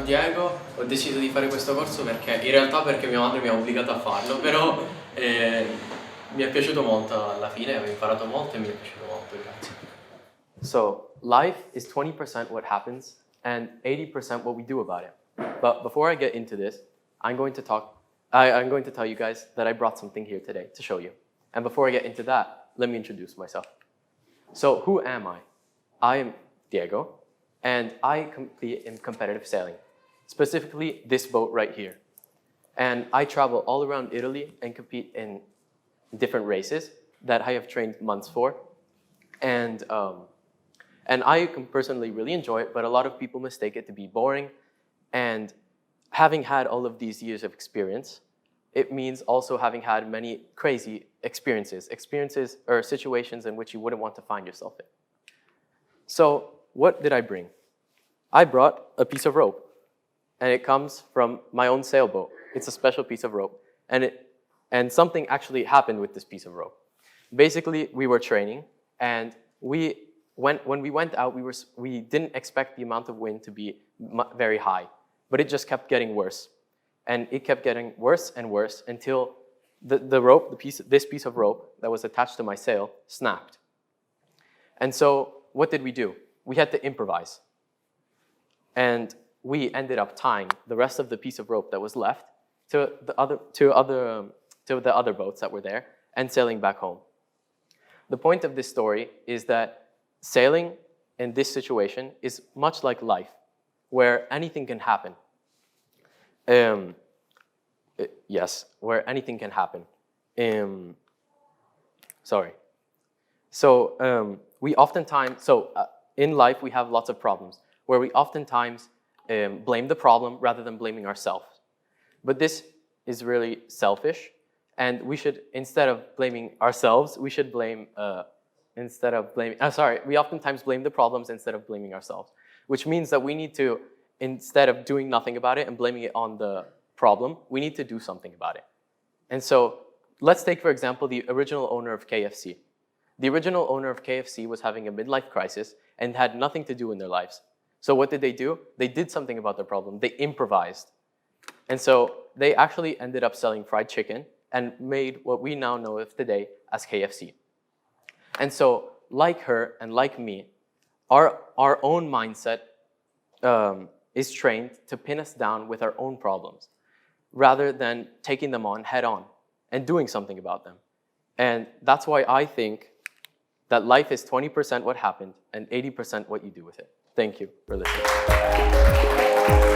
Sono Diego, ho deciso di fare questo corso perché mia madre mi ha obbligato a farlo, però mi è piaciuto molto alla fine, ho imparato molto e mi è piaciuto molto, grazie. So, life is 20% what happens and 80% what we do about it. But before I get into this, I'm going to tell you guys that I brought something here today to show you. And before I get into that, let me introduce myself. So, who am I? I am Diego, and I compete in competitive sailing, specifically this boat right here. And I travel all around Italy and compete in different races that I have trained months for. And I can personally really enjoy it, but a lot of people mistake it to be boring. And having had all of these years of experience, it means also having had many crazy experiences or situations in which you wouldn't want to find yourself in. So what did I bring? I brought a piece of rope, and it comes from my own sailboat. It's a special piece of rope, and something actually happened with this piece of rope. Basically, we were training, and when we went out, we didn't expect the amount of wind to be very high, but it just kept getting worse. And it kept getting worse and worse until this piece of rope that was attached to my sail snapped. And so what did we do? We had to improvise. And we ended up tying the rest of the piece of rope that was left to the other boats that were there and sailing back home. The point of this story is that sailing in this situation is much like life, where anything can happen. Yes, where anything can happen. In life, we have lots of problems where we oftentimes blame the problem rather than blaming ourselves. But this is really selfish, and we should, instead of blaming ourselves, we oftentimes blame the problems instead of blaming ourselves, which means that we need to, instead of doing nothing about it and blaming it on the problem, we need to do something about it. And so let's take, for example, the original owner of KFC. The original owner of KFC was having a midlife crisis and had nothing to do in their lives. So what did they do? They did something about their problem. They improvised. And so they actually ended up selling fried chicken and made what we now know of today as KFC. And so, like her and like me, our own mindset is trained to pin us down with our own problems, rather than taking them on head on and doing something about them. And that's why I think that life is 20% what happened and 80% what you do with it. Thank you for listening.